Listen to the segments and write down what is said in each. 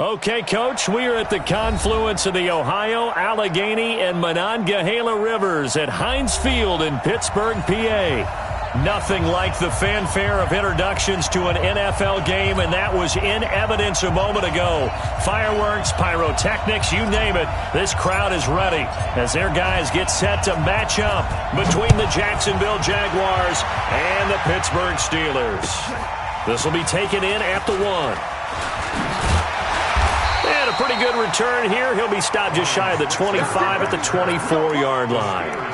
Okay, Coach, we are at the confluence of the Ohio, Allegheny, and Monongahela Rivers at Heinz Field in Pittsburgh, PA. Nothing like the fanfare of introductions to an NFL game, and that was in evidence a moment ago. Fireworks, pyrotechnics, you name it. This crowd is ready as their guys get set to match up between the Jacksonville Jaguars and the Pittsburgh Steelers. This will be taken in at the 1. And a pretty good return here. He'll be stopped just shy of the 25 at the 24-yard line.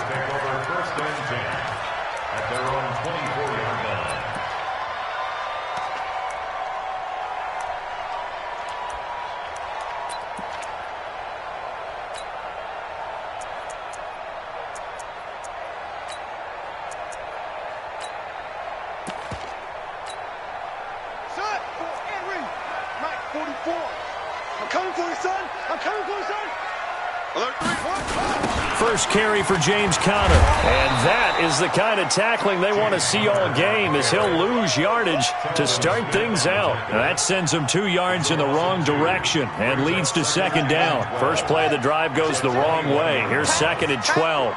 First carry for James Conner. And that is the kind of tackling they want to see all game, as he'll lose yardage to start things out. Now that sends him 2 yards in the wrong direction and leads to second down. First play of the drive goes the wrong way. Here's second and 12.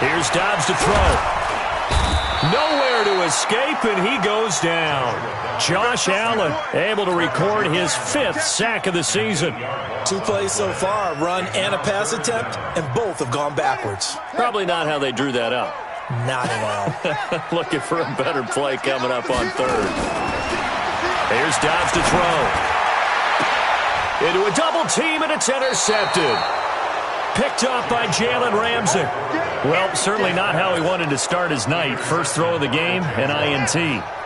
Here's Dobbs to throw. Nowhere to escape, and he goes down. Josh Allen able to record his 5th sack of the season. 2 plays so far, a run and a pass attempt, and both have gone backwards. Probably not how they drew that up. Not at all. Looking for a better play coming up on third. Here's Dobbs to throw. Into a double team, and it's intercepted. Picked off by Jalen Ramsey. Well, certainly not how he wanted to start his night. First throw of the game, an INT.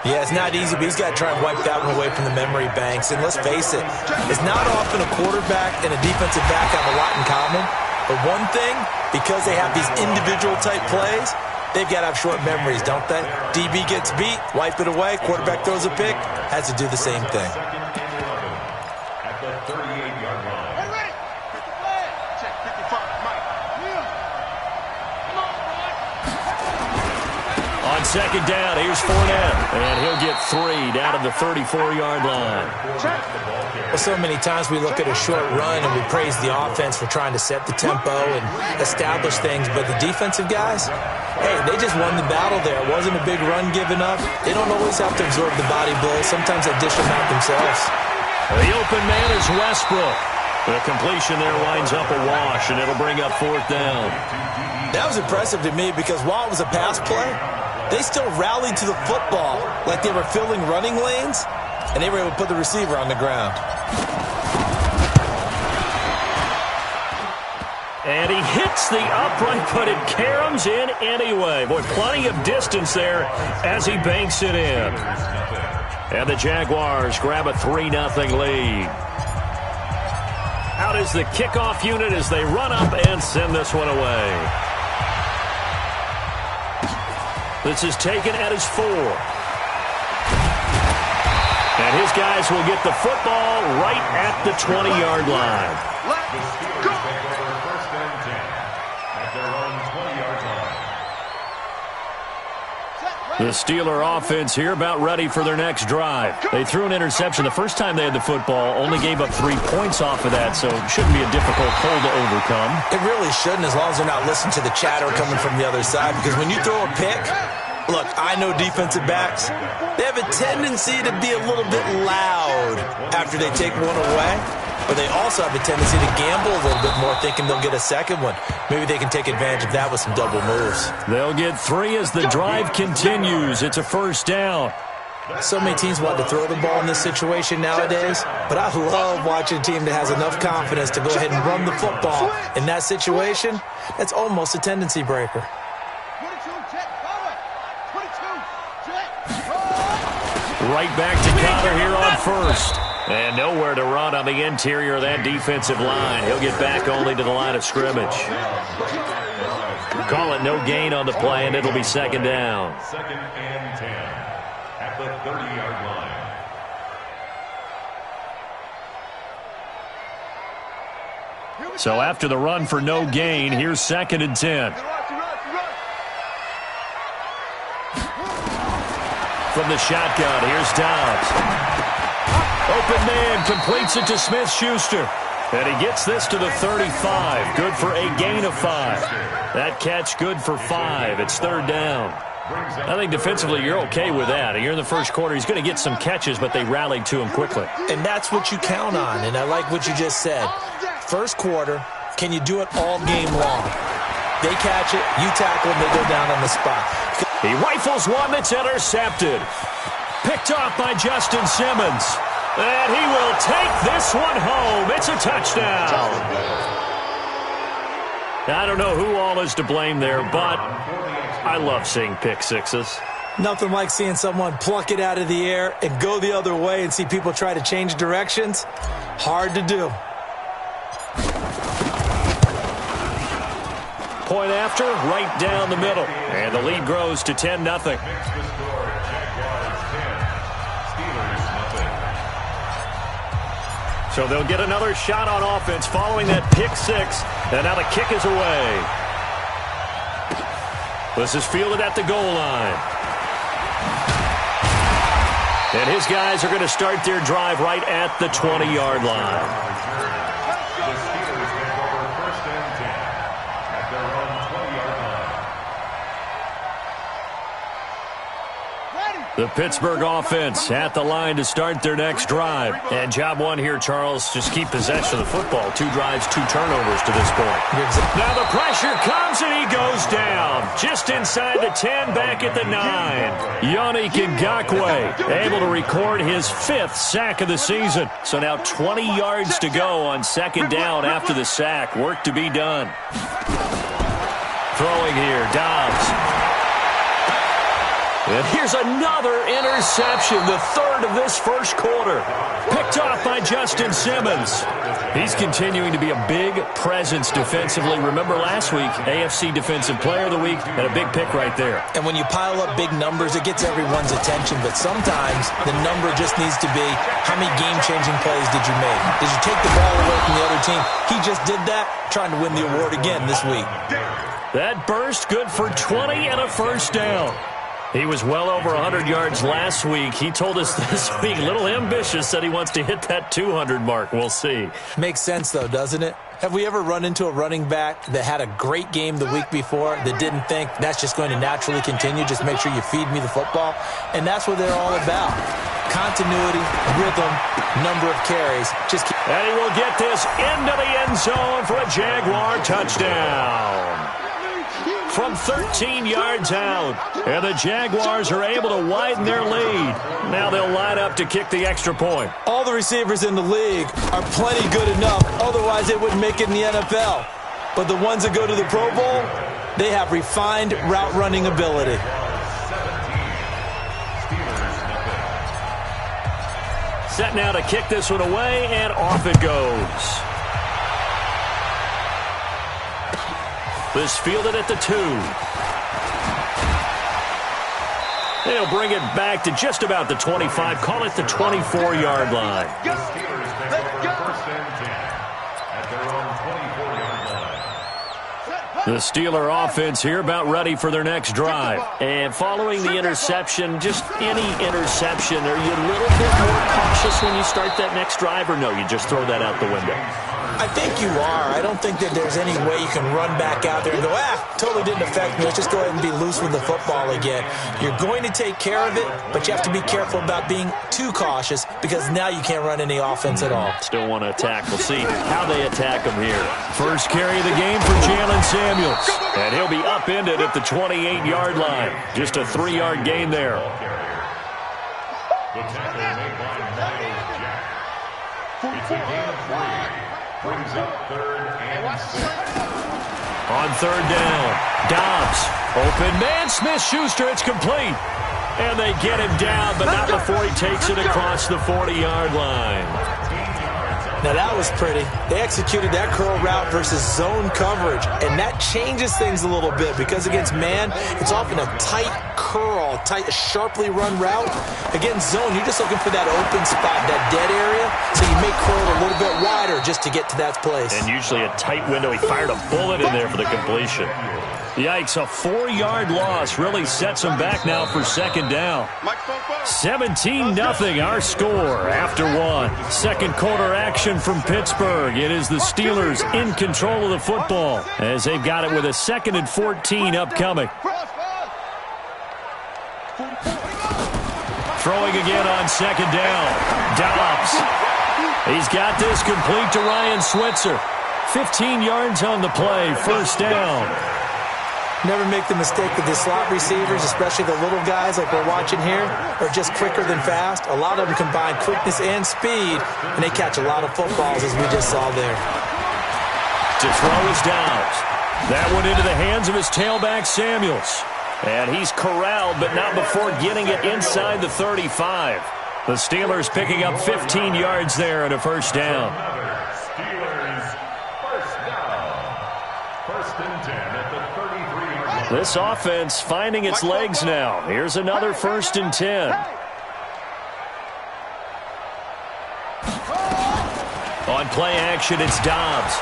Yeah, it's not easy, but he's got to try and wipe that one away from the memory banks. And let's face it, it's not often a quarterback and a defensive back have a lot in common. But one thing, because they have these individual type plays, they've got to have short memories, don't they? DB gets beat, wipe it away, quarterback throws a pick, has to do the same thing. At the 38-yard line. On second down, here's Fournette, and he'll get 3 down to the 34-yard line. Well, so many times we look at a short run and we praise the offense for trying to set the tempo and establish things, but the defensive guys, hey, they just won the battle there. It wasn't a big run given up. They don't always have to absorb the body blows. Sometimes they dish them out themselves. The open man is Westbrook. The completion there winds up a wash, and it'll bring up 4th down. That was impressive to me because while it was a pass play, they still rallied to the football like they were filling running lanes, and they were able to put the receiver on the ground. And he hits the upright, but it caroms in anyway. Boy, plenty of distance there as he banks it in. And the Jaguars grab a 3-0 lead. Out is the kickoff unit as they run up and send this one away. This is taken at his 4. And his guys will get the football right at the 20-yard line. Let's go. First and 10 at their own 20-yard line. The Steeler offense here about ready for their next drive. They threw an interception the first time they had the football, only gave up 3 points off of that, so it shouldn't be a difficult hole to overcome. It really shouldn't, as long as they're not listening to the chatter coming from the other side, because when you throw a pick, look, I know defensive backs, they have a tendency to be a little bit loud after they take one away, but they also have a tendency to gamble a little bit more, thinking they'll get a second one. Maybe they can take advantage of that with some double moves. They'll get 3 as the drive continues. It's a first down. So many teams want to throw the ball in this situation nowadays, but I love watching a team that has enough confidence to go ahead and run the football. In that situation, that's almost a tendency breaker. Right back to Conner here on first. And nowhere to run on the interior of that defensive line. He'll get back only to the line of scrimmage. Call it no gain on the play, and it'll be second down. Second and 10 at the 30-yard line. So after the run for no gain, here's second and 10. From the shotgun, here's Dobbs. Open man completes it to Smith-Schuster. And he gets this to the 35. Good for a gain of 5. That catch good for 5. It's third down. I think defensively you're okay with that. You're in the first quarter. He's going to get some catches, but they rallied to him quickly. And that's what you count on, and I like what you just said. First quarter, can you do it all game long? They catch it, you tackle them, they go down on the spot. He rifles one that's intercepted. Picked off by Justin Simmons. And he will take this one home. It's a touchdown. I don't know who all is to blame there, but I love seeing pick sixes. Nothing like seeing someone pluck it out of the air and go the other way and see people try to change directions. Hard to do. Point after, right down the middle. And the lead grows to 10-0. So they'll get another shot on offense following that pick six. And now the kick is away. This is fielded at the goal line. And his guys are going to start their drive right at the 20-yard line. The Pittsburgh offense at the line to start their next drive. And job one here, Charles, just keep possession of the football. 2 drives, 2 turnovers to this point. Now the pressure comes and he goes down. Just inside the 10, back at the 9. Yannick Ngakoue able to record his 5th sack of the season. So now 20 yards to go on second down after the sack. Work to be done. Throwing here, Dobbs. And here's another interception, the 3rd of this first quarter. Picked off by Justin Simmons. He's continuing to be a big presence defensively. Remember last week, AFC Defensive Player of the Week, and a big pick right there. And when you pile up big numbers, it gets everyone's attention. But sometimes the number just needs to be, how many game-changing plays did you make? Did you take the ball away from the other team? He just did that, trying to win the award again this week. That burst good for 20 and a first down. He was well over 100 yards last week. He told us this week, a little ambitious, said he wants to hit that 200 mark. We'll see. Makes sense, though, doesn't it? Have we ever run into a running back that had a great game the week before that didn't think that's just going to naturally continue? Just make sure you feed me the football. And that's what they're all about. Continuity, rhythm, number of carries. And he will get this into the end zone for a Jaguar touchdown. From 13 yards out. And the Jaguars are able to widen their lead. Now they'll line up to kick the extra point. All the receivers in the league are plenty good enough. Otherwise, they wouldn't make it in the NFL. But the ones that go to the Pro Bowl, they have refined route running ability. Set now to kick this one away, and off it goes. This fielded at the 2. They'll bring it back to just about the 25. Call it the 24-yard line. The Steeler offense here about ready for their next drive. And following the interception, just any interception, are you a little bit more cautious when you start that next drive, or no, you just throw that out the window? I think you are. I don't think that there's any way you can run back out there and go, totally didn't affect me. Let's just go ahead and be loose with the football again. You're going to take care of it, but you have to be careful about being too cautious because now you can't run any offense at all. Still want to attack. We'll see how they attack him here. First carry of the game for Jalen Samuels. And he'll be upended at the 28-yard line. Just a 3-yard gain there. The tackle made by Miles Jack. It's a gain of 3. Brings up 3rd and 6. On 3rd down, Dobbs. Open man, Smith-Schuster. It's complete. And they get him down, but not before he takes it across the 40-yard line. Now that was pretty. They executed that curl route versus zone coverage, and that changes things a little bit because against man, it's often a tight curl, sharply run route. Against zone, you're just looking for that open spot, that dead area, so you may curl a little bit wider just to get to that place. And usually a tight window. He fired a bullet in there for the completion. Yikes, a 4-yard loss really sets them back now for second down. 17-0 our score after one. Second quarter action from Pittsburgh. It is the Steelers in control of the football as they've got it with a 2nd and 14 upcoming. Throwing again on second down. Dobbs. He's got this complete to Ryan Switzer. 15 yards on the play, first down. Never make the mistake that the slot receivers, especially the little guys like we're watching here, are just quicker than fast. A lot of them combine quickness and speed, and they catch a lot of footballs, as we just saw there. To throw is Dobbs. That one into the hands of his tailback, Samuels. And he's corralled, but not before getting it inside the 35. The Steelers picking up 15 yards there and a first down. Steelers first down. 1st and 10 at the 33-yard line. This offense finding its legs now. Here's another 1st and 10. On play action, it's Dobbs.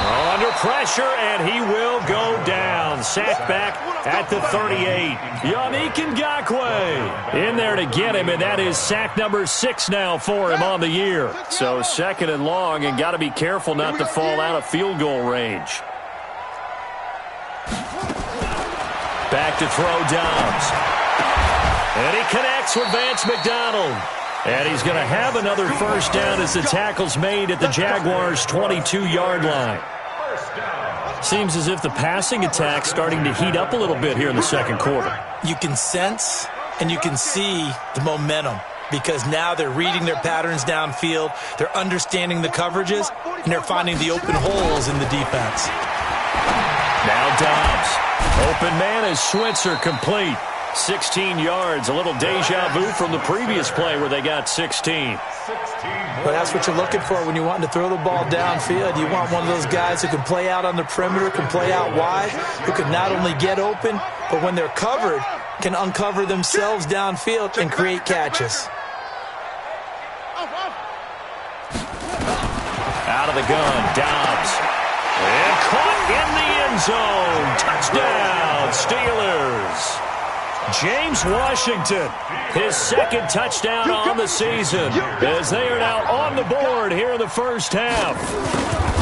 Under pressure, and he will go down. Sacked back at the 38. Yannick Ngakoue in there to get him, and that is sack number 6 now for him on the year. So 2nd and long, and got to be careful not to fall out of field goal range. Back to throw Dobbs. And he connects with Vance McDonald. And he's going to have another first down as the tackle's made at the Jaguars' 22-yard line. Seems as if the passing attack's starting to heat up a little bit here in the second quarter. You can sense and you can see the momentum because now they're reading their patterns downfield, they're understanding the coverages, and they're finding the open holes in the defense. Now Dobbs. Open man is Switzer, complete. 16 yards, a little deja vu from the previous play where they got 16. Well, that's what you're looking for when you want to throw the ball downfield. You want one of those guys who can play out on the perimeter, can play out wide, who can not only get open, but when they're covered, can uncover themselves downfield and create catches. Out of the gun, Dobbs. And caught in the end zone. Touchdown, Steelers. James Washington, his 2nd touchdown on the season, as they are now on the board here in the first half.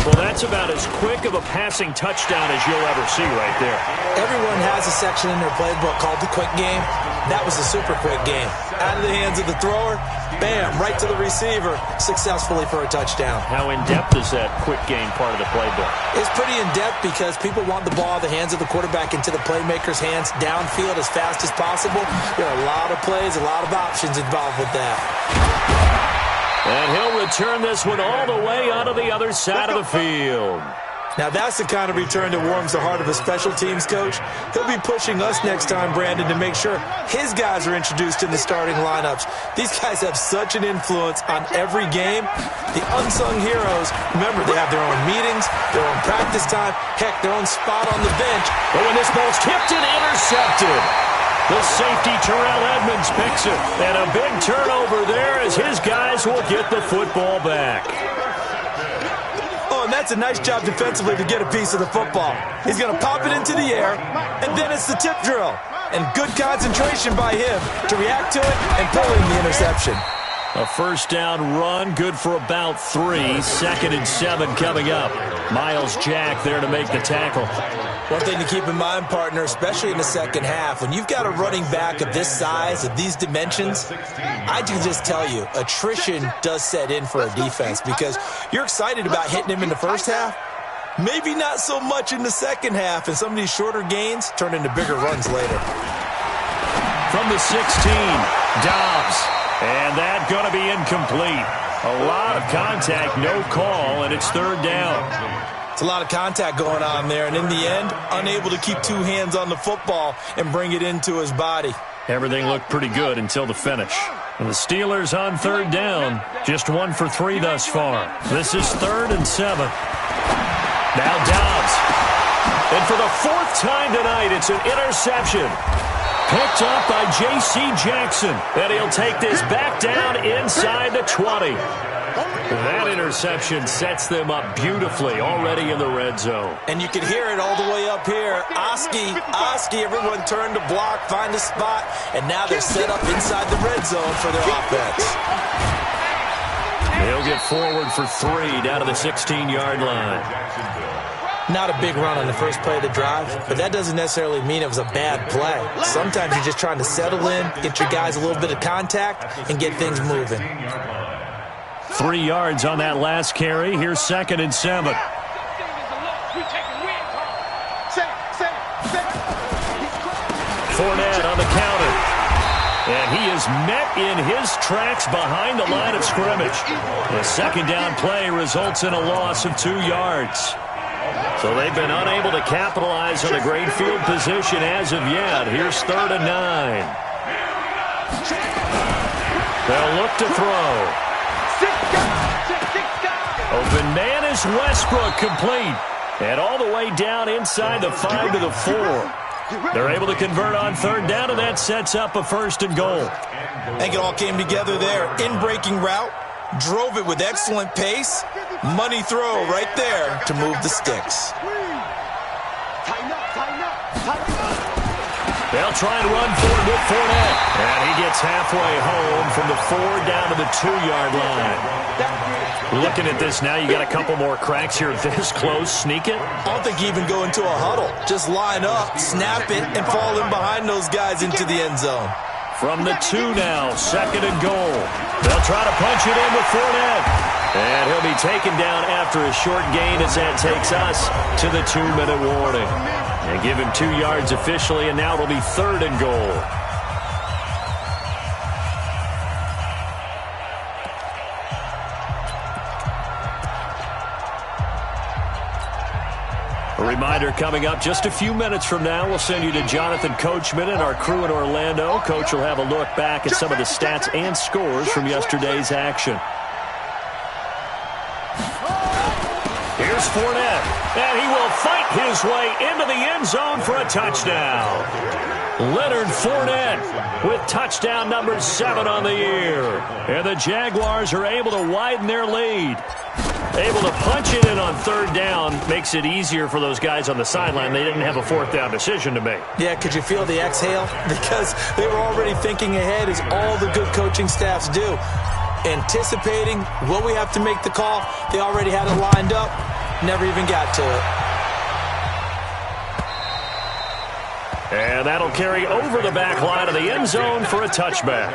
Well, that's about as quick of a passing touchdown as you'll ever see right there. Everyone has a section in their playbook called the quick game. That was a super quick game. Out of the hands of the thrower, bam, right to the receiver, successfully for a touchdown. How in-depth is that quick game part of the playbook? It's pretty in-depth because people want the ball out of the hands of the quarterback into the playmaker's hands downfield as fast as possible. There are a lot of plays, a lot of options involved with that. And he'll return this one all the way onto the other side of the field. Now that's the kind of return that warms the heart of a special teams coach. He'll be pushing us next time, Brandon, to make sure his guys are introduced in the starting lineups. These guys have such an influence on every game. The unsung heroes, remember, they have their own meetings, their own practice time, heck, their own spot on the bench. But when this ball's tipped and intercepted, the safety Terrell Edmonds picks it. And a big turnover there as his guys will get the football back. And that's a nice job defensively to get a piece of the football. He's going to pop it into the air, and then it's the tip drill. And good concentration by him to react to it and pull in the interception. A first down run, good for about 3. 2nd and 7 coming up. Miles Jack there to make the tackle. One thing to keep in mind, partner, especially in the second half, when you've got a running back of this size, of these dimensions, I can just tell you, attrition does set in for a defense because you're excited about hitting him in the first half. Maybe not so much in the second half, and some of these shorter gains turn into bigger runs later. From the 16, Dobbs. And that going to be incomplete. A lot of contact, no call, and it's 3rd down. It's a lot of contact going on there, and in the end, unable to keep 2 hands on the football and bring it into his body. Everything looked pretty good until the finish. And the Steelers on 3rd down, just 1 for 3 thus far. This is 3rd and 7. Now Dobbs. And for the 4th time tonight, it's an interception. Picked up by J.C. Jackson. And he'll take this back down inside the 20. That interception sets them up beautifully already in the red zone. And you can hear it all the way up here. Oski, everyone turned to block, find a spot, and now they're set up inside the red zone for their offense. He'll get forward for 3 down to the 16-yard line. Not a big run on the first play of the drive, but that doesn't necessarily mean it was a bad play. Sometimes you're just trying to settle in, get your guys a little bit of contact, and get things moving. 3 yards on that last carry. Here's 2nd and 7. Fournette on the counter. And he is met in his tracks behind the line of scrimmage. The 2nd down play results in a loss of 2 yards. So they've been unable to capitalize on a great field position as of yet. Here's 3rd and 9. They'll look to throw. Open man is Westbrook, complete. And all the way down inside the 5 to the 4. They're able to convert on 3rd down, and that sets up a 1st and goal. I think it all came together there. In-breaking route, drove it with excellent pace. Money throw right there to move the sticks. They'll try and run forward with Fournette. And he gets halfway home from the 4 down to the 2-yard line. Looking at this now, you got a couple more cracks here this close. Sneak it? I don't think you even go into a huddle. Just line up, snap it, and fall in behind those guys into the end zone. From the 2 now, 2nd and goal. They'll try to punch it in with Fournette. And he'll be taken down after a short gain as that takes us to the 2-minute warning. And give him 2 yards officially, and now it'll be 3rd and goal. A reminder coming up just a few minutes from now, we'll send you to Jonathan Coachman and our crew in Orlando. Coach will have a look back at some of the stats and scores from yesterday's action. Here's Fournette, and he will fight his way into the end zone for a touchdown. Leonard Fournette with touchdown number 7 on the year. And the Jaguars are able to widen their lead. Able to punch it in on 3rd down makes it easier for those guys on the sideline. They didn't have a 4th down decision to make. Yeah, could you feel the exhale? Because they were already thinking ahead, as all the good coaching staffs do. Anticipating what we have to make the call. They already had it lined up. Never even got to it. And that'll carry over the back line of the end zone for a touchback.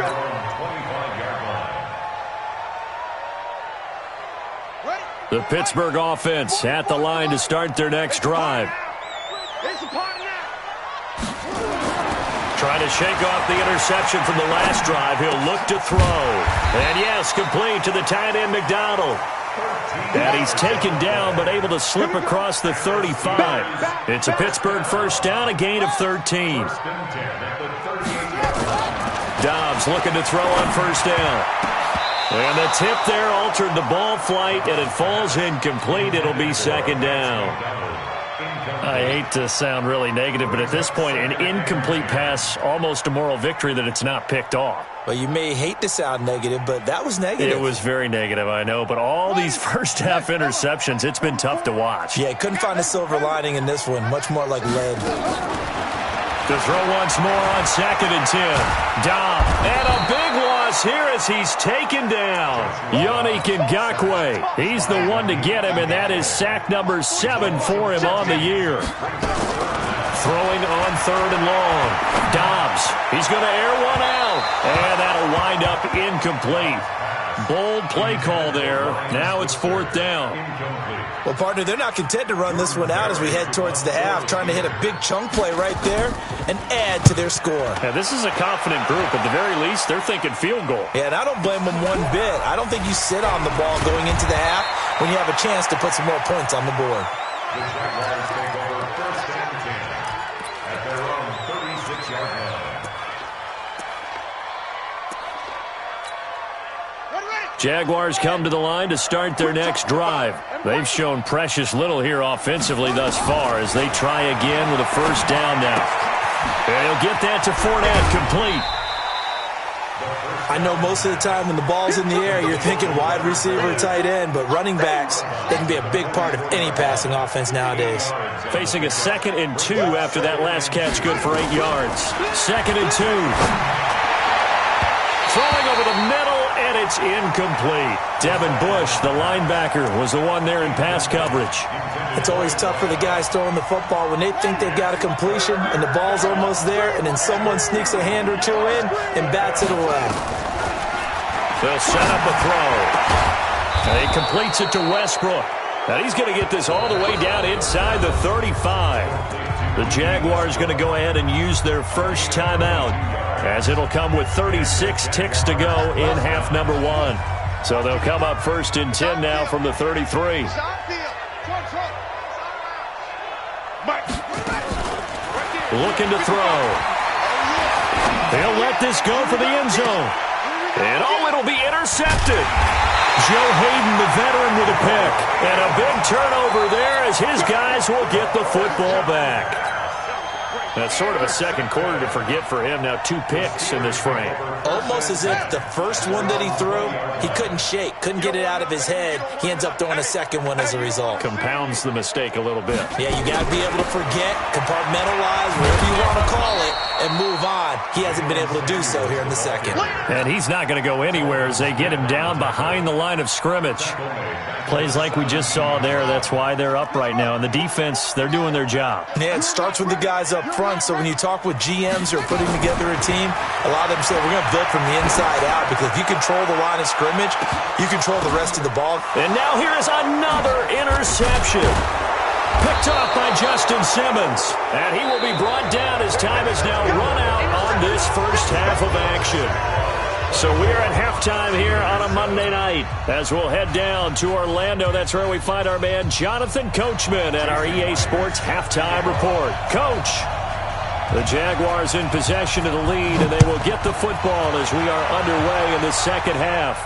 The Pittsburgh offense at the line to start their next drive. Trying to shake off the interception from the last drive. He'll look to throw. And yes, complete to the tight end McDonald. And he's taken down but able to slip across the 35. It's a Pittsburgh 1st down, a gain of 13. Dobbs looking to throw on 1st down. And the tip there altered the ball flight, and it falls incomplete. It'll be 2nd down. I hate to sound really negative, but at this point, an incomplete pass, almost a moral victory that it's not picked off. Well, you may hate to sound negative, but that was negative. It was very negative, I know. But all these first-half interceptions, it's been tough to watch. Yeah, couldn't find a silver lining in this one. Much more like lead. To throw once more on 2nd and 10. Dobb, and a big loss here as he's taken down. Yannick Ngakoue. He's the one to get him, and that is sack number 7 for him on the year. Throwing on 3rd and long. Dobbs, he's going to air one out. And that'll wind up incomplete. Bold play call there. Now it's 4th down. Well, partner, they're not content to run this one out as we head towards the half, trying to hit a big chunk play right there and add to their score. Yeah, this is a confident group. At the very least, they're thinking field goal. Yeah, and I don't blame them one bit. I don't think you sit on the ball going into the half when you have a chance to put some more points on the board. The Jaguars take over 1st and 10 at their own 36-yard line. Jaguars come to the line to start their next drive. They've shown precious little here offensively thus far as they try again with a 1st down now. And he'll get that to Fournette, complete. I know most of the time when the ball's in the air, you're thinking wide receiver, tight end, but running backs, they can be a big part of any passing offense nowadays. Facing a 2nd and 2 after that last catch, good for 8 yards. 2nd and 2. Throwing over the middle, and it's incomplete. Devin Bush, the linebacker, was the one there in pass coverage. It's always tough for the guys throwing the football when they think they've got a completion and the ball's almost there, and then someone sneaks a hand or two in and bats it away. They'll set up a throw. And he completes it to Westbrook. And he's going to get this all the way down inside the 35. The Jaguars going to go ahead and use their first timeout, as it'll come with 36 ticks to go in half number 1. So they'll come up 1st and 10 now from the 33. Looking to throw. He'll let this go for the end zone. And it'll be intercepted. Joe Hayden, the veteran, with a pick. And a big turnover there as his guys will get the football back. That's sort of a second quarter to forget for him. Now 2 picks in this frame. Almost as if the first one that he threw, he couldn't shake, couldn't get it out of his head. He ends up throwing a second one as a result. Compounds the mistake a little bit. Yeah, you got to be able to forget, compartmentalize, whatever you want to call it, and move on. He hasn't been able to do so here in the second. And he's not going to go anywhere as they get him down behind the line of scrimmage. Plays like we just saw there, that's why they're up right now. And the defense, they're doing their job. Yeah, it starts with the guys up front. So when you talk with GMs who are putting together a team, a lot of them say we're going to build from the inside out, because if you control the line of scrimmage, you control the rest of the ball. And now here is another interception. Picked off by Justin Simmons. And he will be brought down as time is now run out on this first half of action. So we're at halftime here on a Monday night as we'll head down to Orlando. That's where we find our man Jonathan Coachman at our EA Sports Halftime Report. Coach, the Jaguars in possession of the lead, and they will get the football as we are underway in the second half.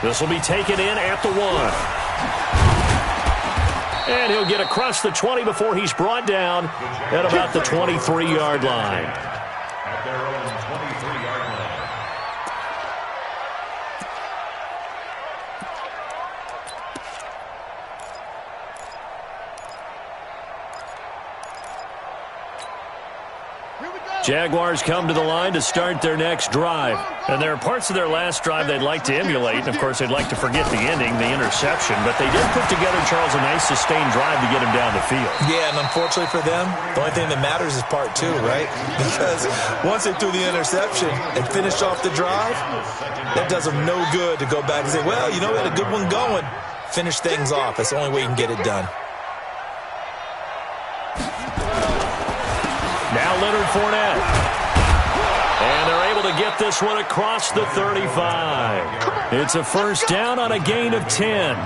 This will be taken in at the 1. And he'll get across the 20 before he's brought down at about the 23-yard line. At their own 23-yard line. Jaguars come to the line to start their next drive. And there are parts of their last drive they'd like to emulate. And, of course, they'd like to forget the ending, the interception. But they did put together, Charles, a nice sustained drive to get him down the field. Yeah, and unfortunately for them, the only thing that matters is part 2, right? Because once they threw the interception and finished off the drive, that does them no good to go back and say, well, you know, we had a good one going. Finish things off. That's the only way you can get it done. Now Leonard Fournette. And they're able to get this one across the 35. It's a first down on a gain of 10.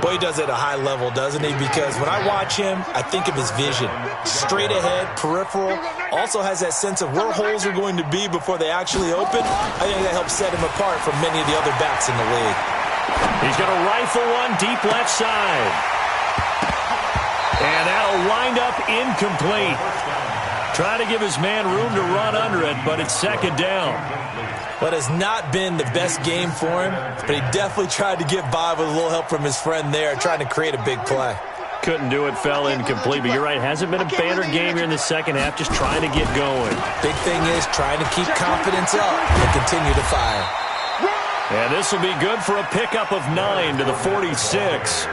Boy, he does it at a high level, doesn't he? Because when I watch him, I think of his vision. Straight ahead, peripheral. Also has that sense of where holes are going to be before they actually open. I think that helps set him apart from many of the other backs in the league. He's going to rifle one deep left side. And that'll wind up incomplete. Trying to give his man room to run under it, but it's second down. But it's not been the best game for him, but he definitely tried to get by with a little help from his friend there, trying to create a big play. Couldn't do it, fell incomplete, but you're right, hasn't been a banner game here in the second half, just trying to get going. Big thing is trying to keep confidence up and continue to fire. And this will be good for a pickup of 9 to the 46.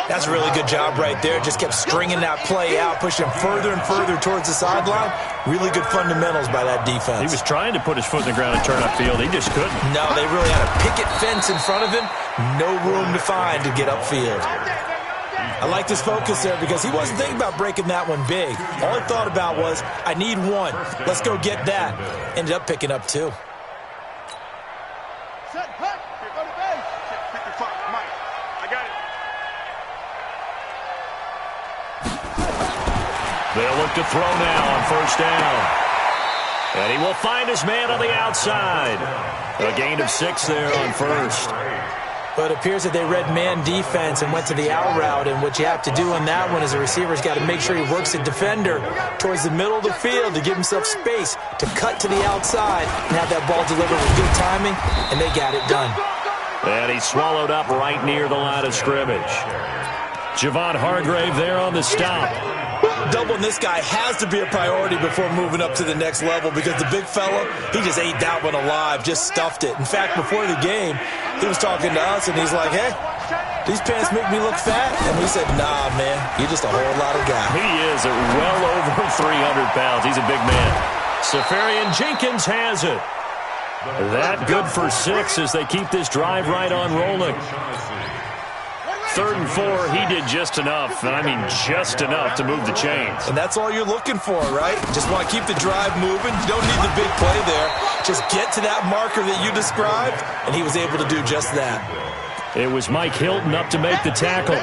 That's a really good job right there. Just kept stringing that play out, pushing him further and further towards the sideline. Really good fundamentals by that defense. He was trying to put his foot in the ground and turn upfield. He just couldn't. No, they really had a picket fence in front of him. No room to find to get upfield. I like his focus there because he wasn't thinking about breaking that one big. All he thought about was, I need one. Let's go get that. Ended up picking up 2. They'll look to throw now on first down. And he will find his man on the outside. A gain of 6 there on first. Well, it appears that they read man defense and went to the out route, and what you have to do on that one is the receiver's got to make sure he works the defender towards the middle of the field to give himself space to cut to the outside and have that ball delivered with good timing, and they got it done. And he swallowed up right near the line of scrimmage. Javon Hargrave there on the stop. Doubling this guy has to be a priority before moving up to the next level because the big fella, he just ate that one alive, just stuffed it. In fact, before the game, he was talking to us, and he's like, hey, these pants make me look fat? And we said, nah, man, you're just a whole lot of guy. He is at well over 300 pounds. He's a big man. Safarian Jenkins has it. That good for 6 as they keep this drive right on rolling. 3rd and 4, he did just enough, and I mean just enough to move the chains. And that's all you're looking for, right? Just want to keep the drive moving. You don't need the big play there. Just get to that marker that you described, and he was able to do just that. It was Mike Hilton up to make the tackle.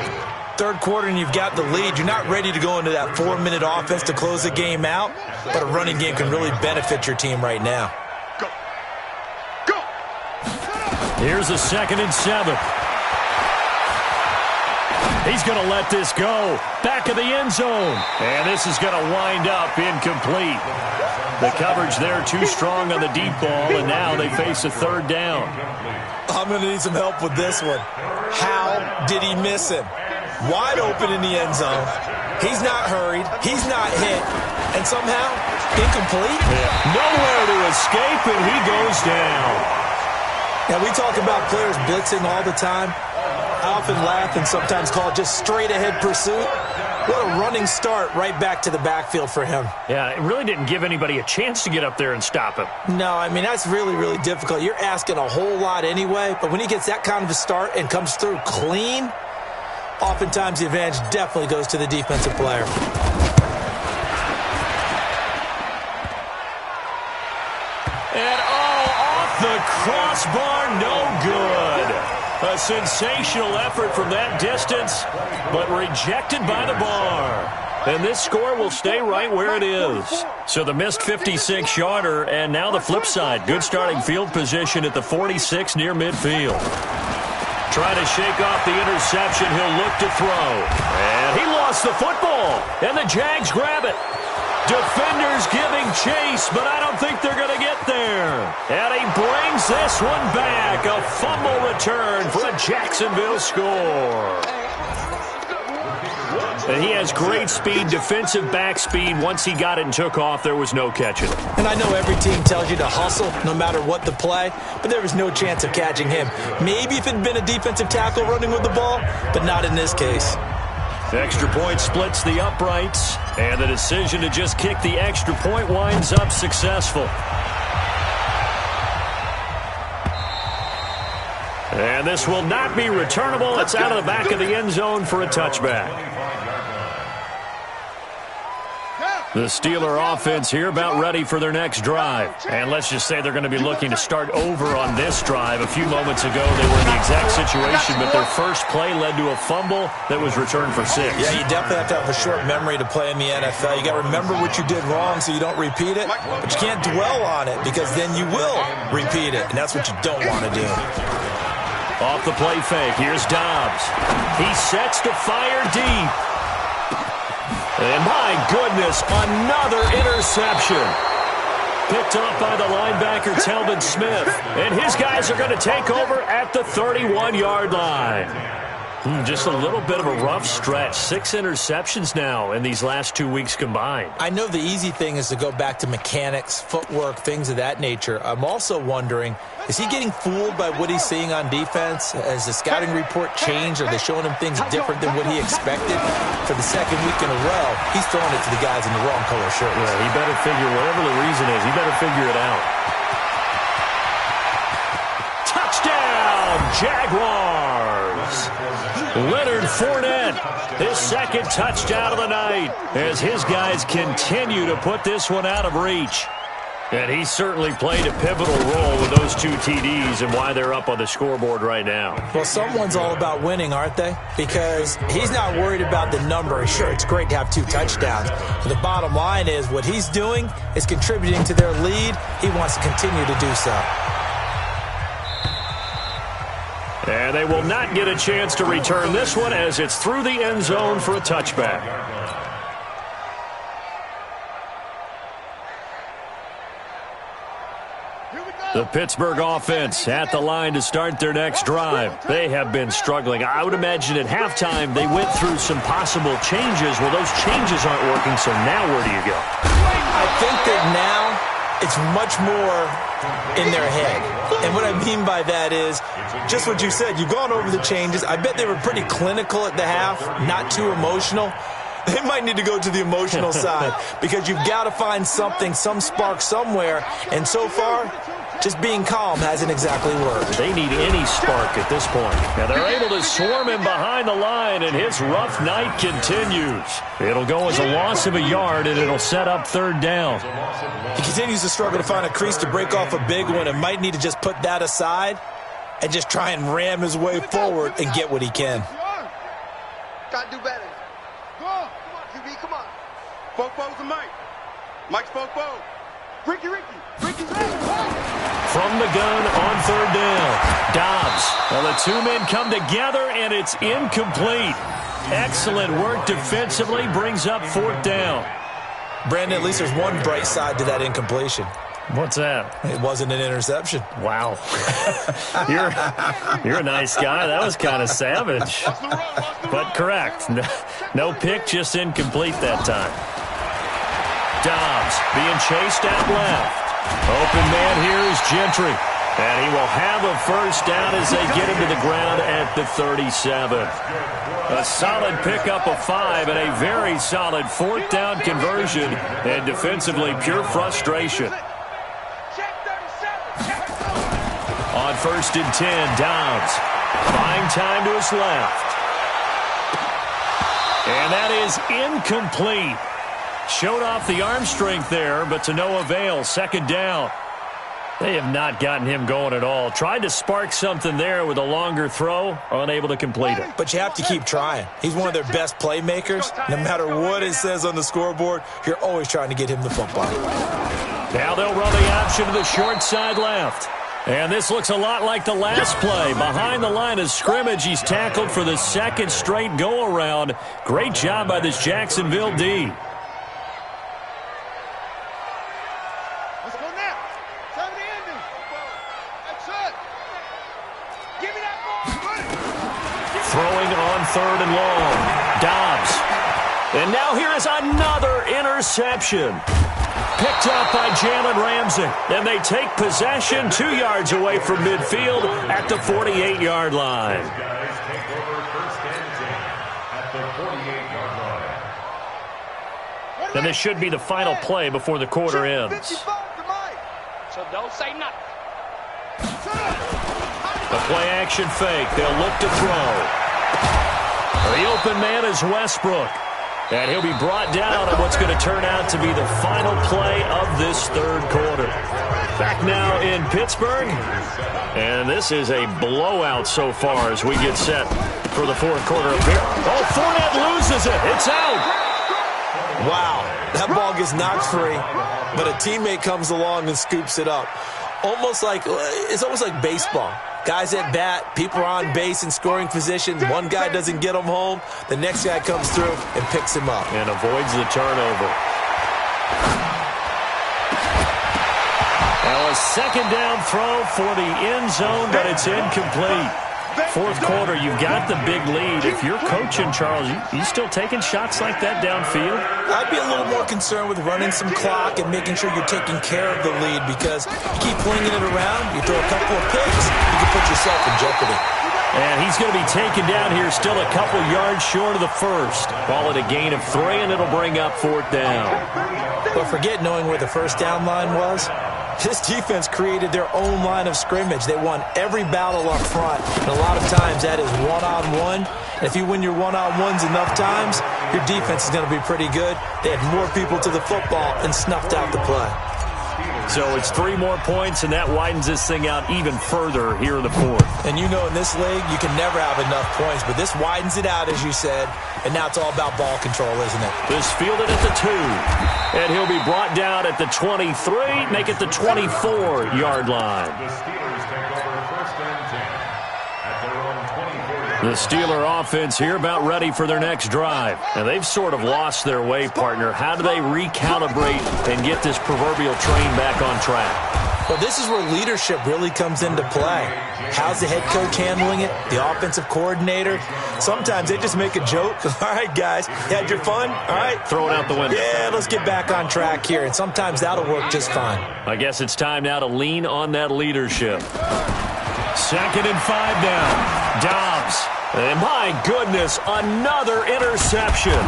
3rd quarter, and you've got the lead. You're not ready to go into that 4-minute offense to close the game out, but a running game can really benefit your team right now. Here's a 2nd and 7. He's going to let this go. Back of the end zone. And this is going to wind up incomplete. The coverage there too strong on the deep ball, and now they face a 3rd down. I'm going to need some help with this one. How did he miss him? Wide open in the end zone. He's not hurried. He's not hit. And somehow, incomplete? Yeah. Nowhere to escape, and he goes down. Now, we talk about players blitzing all the time. I often laugh and sometimes call it just straight-ahead pursuit. What a running start right back to the backfield for him. Yeah, it really didn't give anybody a chance to get up there and stop him. No, I mean, that's really, really difficult. You're asking a whole lot anyway, but when he gets that kind of a start and comes through clean, oftentimes the advantage definitely goes to the defensive player. And off the crossbar, no good. A sensational effort from that distance, but rejected by the bar. And this score will stay right where it is. So the missed 56-yarder, and now the flip side. Good starting field position at the 46 near midfield. Trying to shake off the interception. He'll look to throw. And he lost the football. And the Jags grab it. Defenders giving chase, but I don't think they're going to get there. And he brings this one back. A fumble return for a Jacksonville score. And he has great speed, defensive back speed. Once he got it and took off, there was no catching. And I know every team tells you to hustle no matter what the play, but there was no chance of catching him. Maybe if it had been a defensive tackle running with the ball, but not in this case. The extra point splits the uprights, and the decision to just kick the extra point winds up successful. And this will not be returnable. It's out of the back of the end zone for a touchback. The Steeler offense here about ready for their next drive. And let's just say they're going to be looking to start over on this drive. A few moments ago, they were in the exact situation, but their first play led to a fumble that was returned for 6. Yeah, you definitely have to have a short memory to play in the NFL. You got to remember what you did wrong so you don't repeat it, but you can't dwell on it because then you will repeat it, and that's what you don't want to do. Off the play fake, here's Dobbs. He sets to fire deep. And my goodness, another interception. Picked off by the linebacker, Telvin Smith. And his guys are going to take over at the 31-yard line. Just a little bit of a rough stretch. 6 interceptions now in these last 2 weeks combined. I know the easy thing is to go back to mechanics, footwork, things of that nature. I'm also wondering, is he getting fooled by what he's seeing on defense? Has the scouting report changed? Are they showing him things different than what he expected? For the second week in a row, he's throwing it to the guys in the wrong color shirts. Yeah, he better figure, whatever the reason is, he better figure it out. Touchdown, Jaguars! Leonard Fournette, his second touchdown of the night, as his guys continue to put this one out of reach. And he certainly played a pivotal role with those 2 TDs and why they're up on the scoreboard right now. Well, someone's all about winning, aren't they? Because he's not worried about the number. Sure, it's great to have 2 touchdowns. But the bottom line is what he's doing is contributing to their lead. He wants to continue to do so. And they will not get a chance to return this one as it's through the end zone for a touchback. The Pittsburgh offense at the line to start their next drive. They have been struggling. I would imagine at halftime they went through some possible changes. Well, those changes aren't working, so now where do you go? I think that now it's much more in their head. And what I mean by that is just what you said. You've gone over the changes. I bet they were pretty clinical at the half, not too emotional. They might need to go to the emotional side because you've got to find something, some spark somewhere. And so far, just being calm hasn't exactly worked. They need any spark at this point. Now they're able to swarm him behind the line, and his rough night continues. It'll go as a loss of a yard, and it'll set up third down. He continues to struggle to find a crease to break off a big one and might need to just put that aside and just try and ram his way forward and get what he can. Got to do better. Come on, QB, come on. Fofo's and Mike. Mike's Fofo. Ricky. Ricky's from the gun on third down. Dobbs. Well, the two men come together, and it's incomplete. Excellent work defensively, brings up fourth down. Brandon, at least there's one bright side to that incompletion. What's that? It wasn't an interception. Wow. You're a nice guy. That was kind of savage. But correct. No pick, just incomplete that time. Dobbs being chased out left. Open man here is Gentry. And he will have a first down as they get him to the ground at the 37. A solid pickup of 5 and a very solid fourth down conversion. And defensively, pure frustration. On first and 10, Dobbs. Buying time to his left. And that is incomplete. Showed off the arm strength there, but to no avail. Second down. They have not gotten him going at all. Tried to spark something there with a longer throw, unable to complete it. But you have to keep trying. He's one of their best playmakers. No matter what it says on the scoreboard, you're always trying to get him the football. Now they'll run the option to the short side left. And this looks a lot like the last play. Behind the line of scrimmage, he's tackled for the second straight go-around. Great job by this Jacksonville D. Throwing on third and long. Dobbs. And now here is another interception. Picked up by Jalen Ramsey. And they take possession 2 yards away from midfield at the 48-yard line. And this should be the final play before the quarter ends. So don't say nothing. A play-action fake. They'll look to throw. The open man is Westbrook. And he'll be brought down on what's going to turn out to be the final play of this third quarter. Back now in Pittsburgh. And this is a blowout so far as we get set for the fourth quarter of here. Oh, Fournette loses it. It's out. Wow. That ball gets knocked free, but a teammate comes along and scoops it up. It's almost like baseball. Guys at bat, people are on base in scoring position. One guy doesn't get him home. The next guy comes through and picks him up. And avoids the turnover. Now a second down throw for the end zone, but it's incomplete. Fourth quarter, you've got the big lead. If you're coaching, Charles, you still taking shots like that downfield? I'd be a little more concerned with running some clock and making sure you're taking care of the lead because you keep flinging it around, you throw a couple of picks, you can put yourself in jeopardy. And he's going to be taken down here still a couple yards short of the first. Call it a gain of 3, and it'll bring up fourth down. But forget knowing where the first down line was. This defense created their own line of scrimmage. They won every battle up front, and a lot of times that is one-on-one. And if you win your one-on-ones enough times, your defense is going to be pretty good. They had more people to the football and snuffed out the play. So it's 3 more points, and that widens this thing out even further here in the fourth. And you know in this league, you can never have enough points, but this widens it out, as you said, and now it's all about ball control, isn't it? This fielded at the 2, and he'll be brought down at the 23, make it the 24-yard line. The Steelers take over first and 10 at their The Steeler offense here about ready for their next drive. And they've sort of lost their way, partner. How do they recalibrate and get this proverbial train back on track? Well, this is where leadership really comes into play. How's the head coach handling it? The offensive coordinator? Sometimes they just make a joke. All right, guys, you had your fun? All right. Throw it out the window. Yeah, let's get back on track here. And sometimes that'll work just fine. I guess it's time now to lean on that leadership. 2nd and 5 down. Dobbs. And my goodness, another interception.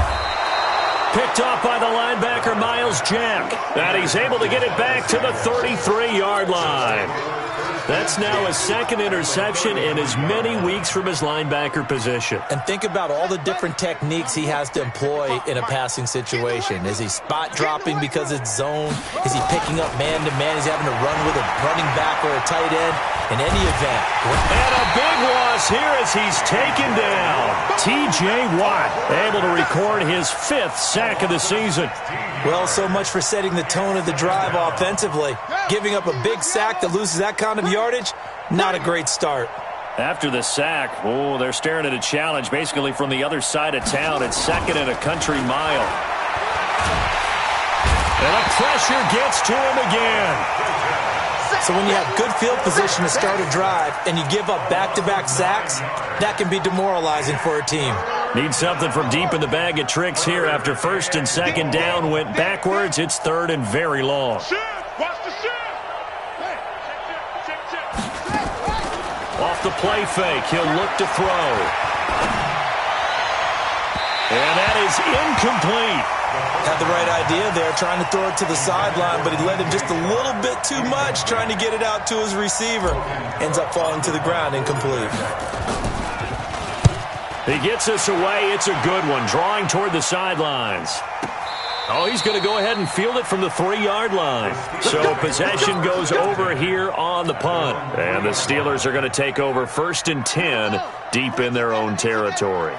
Picked off by the linebacker, Miles Jack. And he's able to get it back to the 33-yard line. That's now his 2nd interception in as many weeks from his linebacker position. And think about all the different techniques he has to employ in a passing situation. Is he spot dropping because it's zone? Is he picking up man-to-man? Is he having to run with a running back or a tight end? In any event. And a big loss here as he's taken down. T.J. Watt able to record his 5th sack of the season. Well, so much for setting the tone of the drive offensively. Giving up a big sack that loses that kind of yardage, not a great start. After the sack, oh, they're staring at a challenge basically from the other side of town. It's 2nd and a country mile. And the pressure gets to him again. So when you have good field position to start a drive and you give up back-to-back sacks, that can be demoralizing for a team. Need something from deep in the bag of tricks here after 1st and 2nd down went backwards. It's 3rd and very long. Off the play fake, he'll look to throw. And that is incomplete. Had the right idea there, trying to throw it to the sideline, but he led him just a little bit too much, trying to get it out to his receiver. Ends up falling to the ground, incomplete. He gets us away. It's a good one, drawing toward the sidelines. Oh, he's going to go ahead and field it from the 3-yard line. So possession goes over here on the punt. And the Steelers are going to take over 1st and 10 deep in their own territory.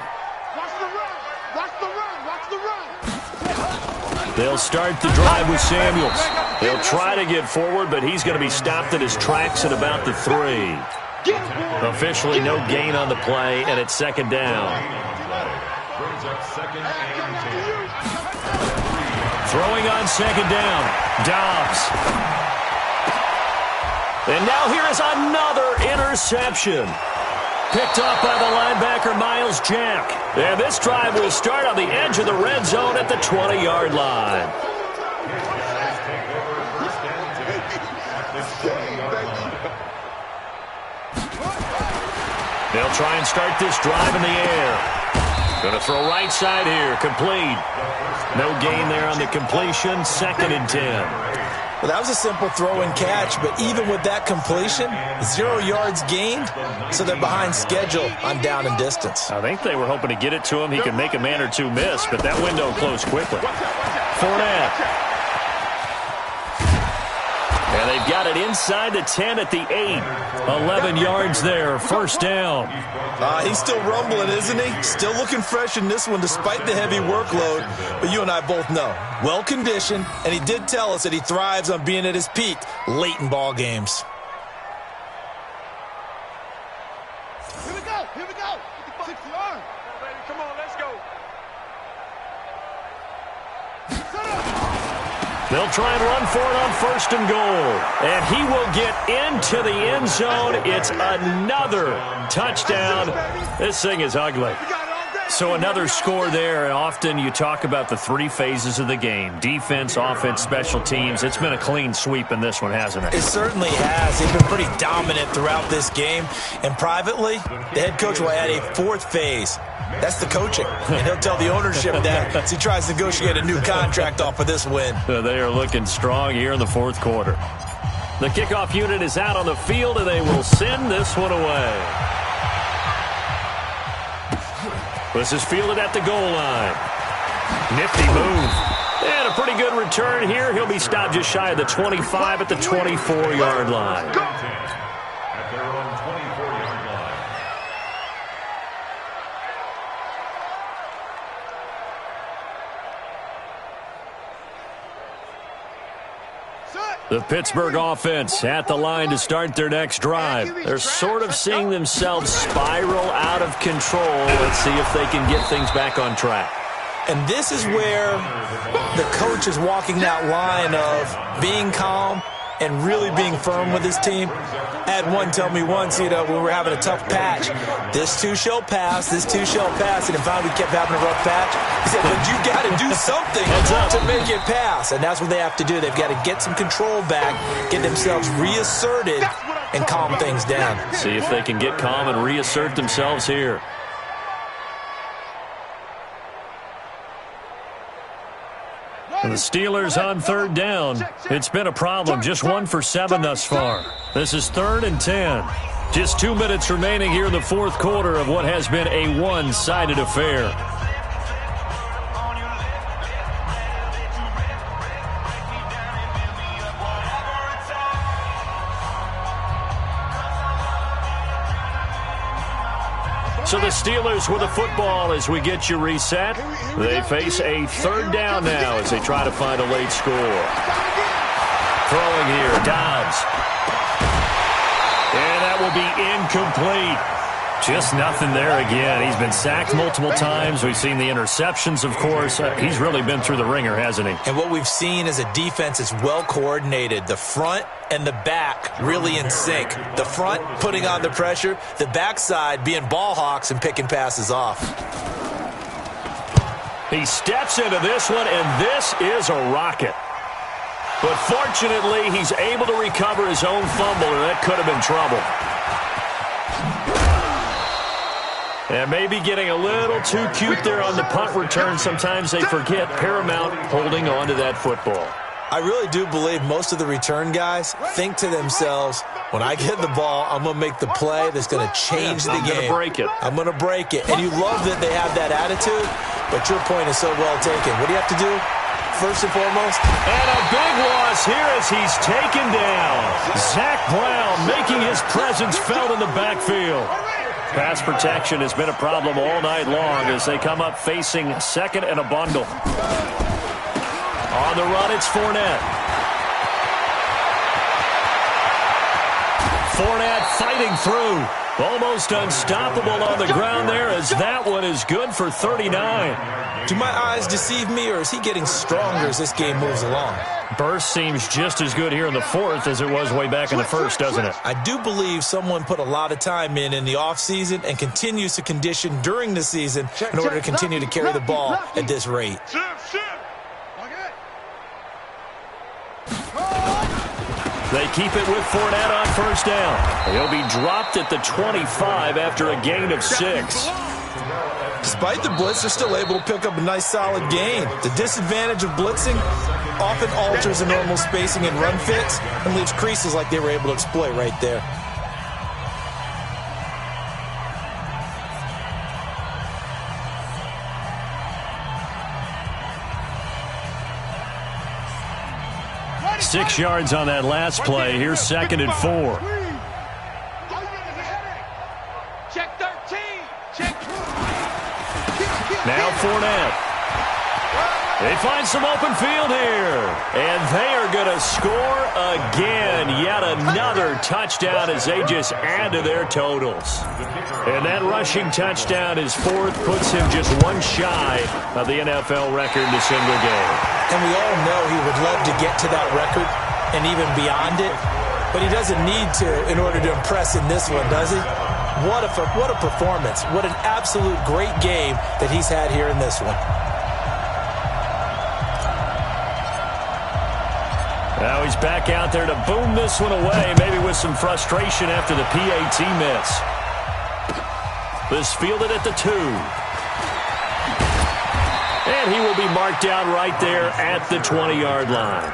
They'll start the drive with Samuels. He'll try to get forward, but he's going to be stopped in his tracks at about the 3. Officially no gain on the play, and it's 2nd down. Throwing on 2nd down, Dobbs. And now here is another interception. Picked off by the linebacker, Miles Jack. And this drive will start on the edge of the red zone at the 20-yard line. They'll try and start this drive in the air. Going to throw right side here, complete. No gain there on the completion, 2nd and 10. Well, that was a simple throw and catch, but even with that completion, 0 yards gained, so they're behind schedule on down and distance. I think they were hoping to get it to him. He could make a man or two miss, but that window closed quickly. Fournette. And they've got it inside the 10 at the 8. 11 yards there, 1st down. He's still rumbling, isn't he? Still looking fresh in this one despite the heavy workload. But you and I both know, well-conditioned, and he did tell us that he thrives on being at his peak late in ball games. Here we go. Here we go. 6 yards. Come on, let's go. They'll try and run for it on 1st and goal. And he will get into the end zone. It's another touchdown. This thing is ugly. So another score there. And often you talk about the 3 phases of the game. Defense, offense, special teams. It's been a clean sweep in this one, hasn't it? It certainly has. They've been pretty dominant throughout this game. And privately, the head coach will add a 4th phase. That's the coaching. And he'll tell the ownership that as he tries to negotiate a new contract off of this win. They are looking strong here in the 4th quarter. The kickoff unit is out on the field, and they will send this one away. This is fielded at the goal line. Nifty move. And a pretty good return here. He'll be stopped just shy of the 25 at the 24-yard line. At their own 24-yard line. Set. The Pittsburgh offense at the line to start their next drive. They're sort of seeing themselves spiral out of control. Let's see if they can get things back on track. And this is where the coach is walking that line of being calm and really being firm with his team. I had one tell me once, when we were having a tough patch, this too shall pass, this too shall pass. And if we kept having a rough patch, he said, but you got to do something to make it pass. And that's what they have to do. They've got to get some control back, get themselves reasserted, and calm things down. See if they can get calm and reassert themselves here. And the Steelers on third down. It's been a problem. Just 1 for 7 thus far. This is 3rd and 10. Just 2 minutes remaining here in the fourth quarter of what has been a one-sided affair. So the Steelers with the football as we get you reset. They face a 3rd down now as they try to find a late score. Throwing here, Dobbs. And that will be incomplete. Just nothing there again. He's been sacked multiple times. We've seen the interceptions, of course. He's really been through the ringer, hasn't he? And what we've seen is a defense that's well coordinated. The front and the back really in sync. The front putting on the pressure, the backside being ball hawks and picking passes off. He steps into this one, and this is a rocket. But fortunately, he's able to recover his own fumble, and that could have been trouble. And maybe getting a little too cute there on the punt return. Sometimes they forget paramount holding on to that football. I really do believe most of the return guys think to themselves, when I get the ball, I'm going to make the play that's going to change the game. I'm going to break it. I'm going to break it. And you love that they have that attitude, but your point is so well taken. What do you have to do? First and foremost. And a big loss here as he's taken down. Zach Brown making his presence felt in the backfield. Pass protection has been a problem all night long as they come up facing second and a bundle. On the run, it's Fournette. Fournette fighting through. Almost unstoppable on the ground there as that one is good for 39. Do my eyes deceive me, or is he getting stronger as this game moves along? Burst seems just as good here in the fourth as it was way back in the first, doesn't it? I do believe someone put a lot of time in the offseason and continues to condition during the season in order to continue to carry the ball at this rate. They keep it with Fournette on first down. He'll be dropped at the 25 after a gain of 6. Despite the blitz, they're still able to pick up a nice solid gain. The disadvantage of blitzing often alters the normal spacing and run fits and leaves creases like they were able to exploit right there. Six yards on that last play. Here's 2nd and 4. Check 13. Check. Now Fournette. They find some open field here. And they are going to score again. Yet another touchdown as they just add to their totals. And that rushing touchdown, his 4th, puts him just one shy of the NFL record in a single game. And we all know he would love to get to that record and even beyond it. But he doesn't need to in order to impress in this one, does he? What a performance. What an absolute great game that he's had here in this one. Now he's back out there to boom this one away, maybe with some frustration after the PAT miss. This fielded at the 2. And he will be marked down right there at the 20-yard line.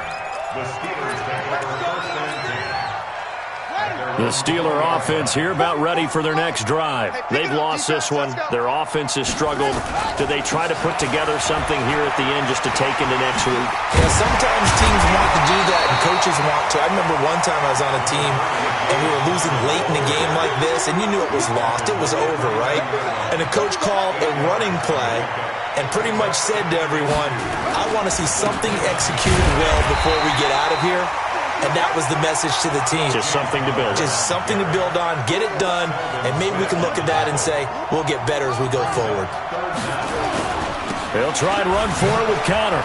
The Steeler offense here about ready for their next drive. They've lost this one. Their offense has struggled. Do they try to put together something here at the end just to take into next week? Yeah, sometimes teams want to do that and coaches want to. I remember one time I was on a team and we were losing late in a game like this and you knew it was lost. It was over, right? And the coach called a running play and pretty much said to everyone, I want to see something executed well before we get out of here. And that was the message to the team. Just something to build on. Just something to build on, get it done, and maybe we can look at that and say, we'll get better as we go forward. He'll try and run for it with Connor.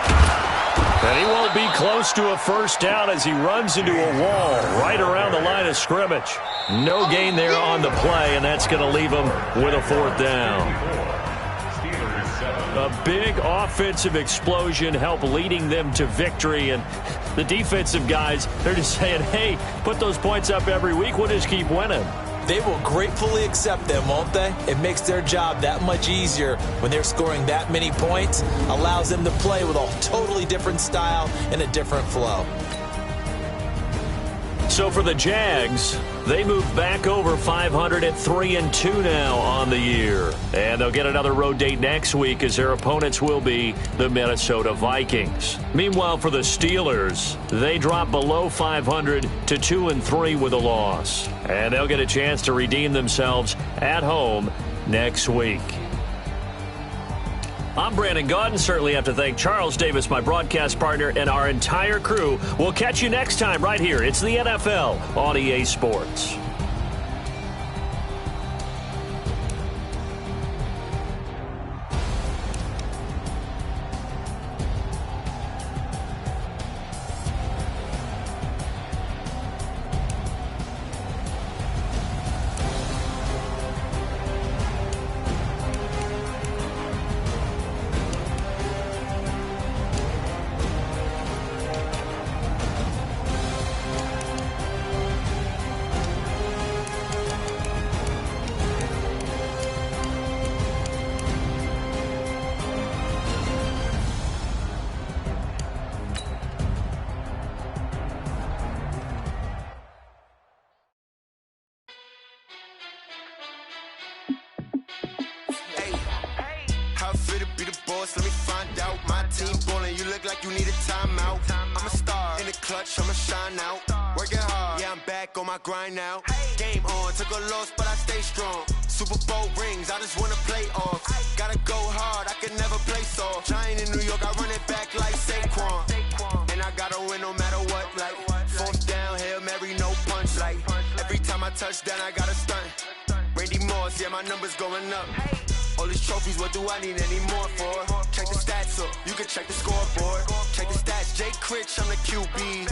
And he won't be close to a first down as he runs into a wall right around the line of scrimmage. No gain there on the play, and that's going to leave him with a fourth down. A big offensive explosion helped leading them to victory, and the defensive guys, they're just saying, hey, put those points up every week, we'll just keep winning. They will gratefully accept them, won't they? It makes their job that much easier when they're scoring that many points, allows them to play with a totally different style and a different flow. So for the Jags, they move back over 500 at 3-2 now on the year. And they'll get another road date next week as their opponents will be the Minnesota Vikings. Meanwhile, for the Steelers, they drop below 500 to 2-3 with a loss. And they'll get a chance to redeem themselves at home next week. I'm Brandon Gaudin. Certainly have to thank Charles Davis, my broadcast partner, and our entire crew. We'll catch you next time right here. It's the NFL on EA Sports. Let me find out. My team ballin', you look like you need a timeout. I'm a star in the clutch, I'ma shine out. Working hard, yeah, I'm back on my grind now. Game on, took a loss, but I stay strong. Super Bowl rings, I just wanna play off. Gotta go hard, I can never play soft. Giant in New York, I run it back like Saquon. And I gotta win no matter what, like fourth down, Hail Mary, no punch. Like every time I touch down, I gotta stunt. Randy Moss, yeah, my numbers going up. All these trophies, what do I need any more for? Check the stats up, you can check the scoreboard. Check the stats, Jay Critch, I'm the QB.